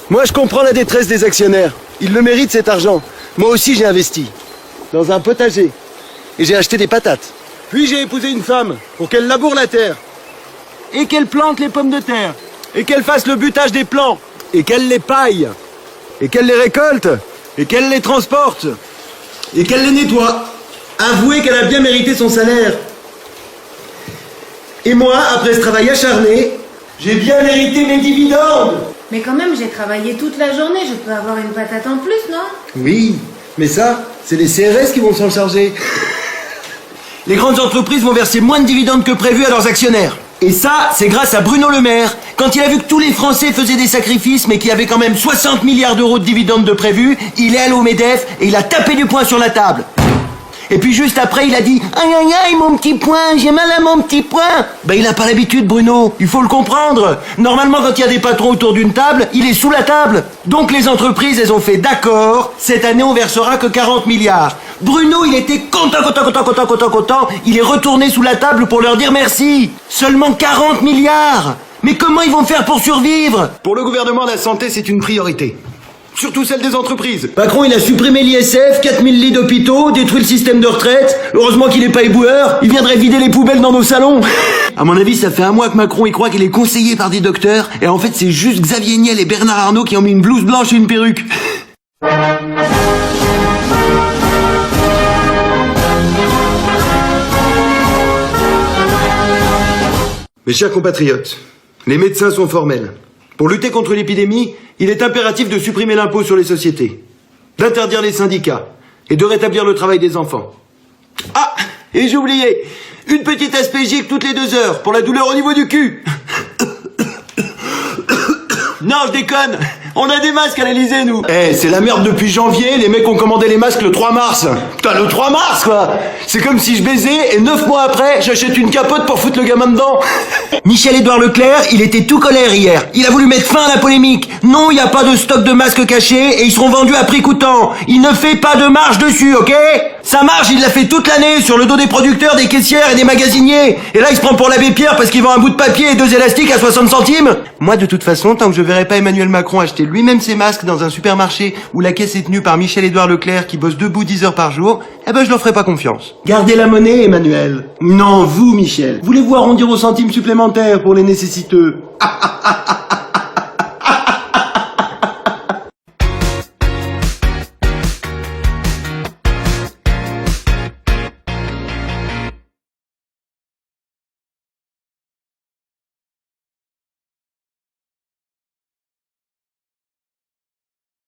Moi, je comprends la détresse des actionnaires. Ils le méritent, cet argent. Moi aussi, j'ai investi. Dans un potager. Et j'ai acheté des patates. Puis j'ai épousé une femme pour qu'elle laboure la terre. Et qu'elle plante les pommes de terre. Et qu'elle fasse le butage des plants. Et qu'elle les paille. Et qu'elle les récolte. Et qu'elle les transporte. Et qu'elle les nettoie. Avouez qu'elle a bien mérité son salaire. Et moi, après ce travail acharné, j'ai bien mérité mes dividendes. Mais quand même, j'ai travaillé toute la journée, je peux avoir une patate en plus, non? Oui, mais ça, c'est les CRS qui vont s'en charger. Les grandes entreprises vont verser moins de dividendes que prévu à leurs actionnaires. Et ça, c'est grâce à Bruno Le Maire. Quand il a vu que tous les Français faisaient des sacrifices, mais qu'il y avait quand même 60 milliards d'euros de dividendes de prévus, il est allé au MEDEF et il a tapé du poing sur la table. Et puis juste après, il a dit « Aïe aïe aïe, mon petit poing, j'ai mal à mon petit poing !» Ben il a pas l'habitude, Bruno, il faut le comprendre. Normalement, quand il y a des patrons autour d'une table, il est sous la table. Donc les entreprises, elles ont fait « D'accord, cette année on versera que 40 milliards ». Bruno, il était content. Il est retourné sous la table pour leur dire merci. Seulement 40 milliards. Mais comment ils vont faire pour survivre? Pour le gouvernement, la santé, c'est une priorité. Surtout celle des entreprises. Macron, il a supprimé l'ISF, 4000 lits d'hôpitaux, détruit le système de retraite. Heureusement qu'il est pas éboueur. Il viendrait vider les poubelles dans nos salons. À mon avis, ça fait un mois que Macron, il croit qu'il est conseillé par des docteurs. Et en fait, c'est juste Xavier Niel et Bernard Arnault qui ont mis une blouse blanche et une perruque. Mes chers compatriotes, les médecins sont formels. Pour lutter contre l'épidémie, il est impératif de supprimer l'impôt sur les sociétés, d'interdire les syndicats et de rétablir le travail des enfants. Ah, et j'ai oublié, une petite aspégique toutes les 2 heures pour la douleur au niveau du cul. Non, je déconne. On a des masques à l'Elysée, nous. Eh, c'est la merde depuis janvier. Les mecs ont commandé les masques le 3 mars. Putain, le 3 mars, quoi. C'est comme si je baisais et 9 mois après, j'achète une capote pour foutre le gamin dedans. Michel-Édouard Leclerc, il était tout colère hier. Il a voulu mettre fin à la polémique. Non, il n'y a pas de stock de masques cachés et ils seront vendus à prix coûtant. Il ne fait pas de marge dessus, ok? Sa marge, il l'a fait toute l'année sur le dos des producteurs, des caissières et des magasiniers. Et là, il se prend pour l'abbé Pierre parce qu'il vend un bout de papier et 2 élastiques à 60 centimes. Moi, de toute façon, tant que je verrai pas Emmanuel Macron acheter lui-même ses masques dans un supermarché où la caisse est tenue par Michel-Édouard Leclerc qui bosse debout 10 heures par jour, eh ben je leur ferai pas confiance. Gardez la monnaie, Emmanuel. Non, vous, Michel. Voulez-vous arrondir aux centimes supplémentaires pour les nécessiteux?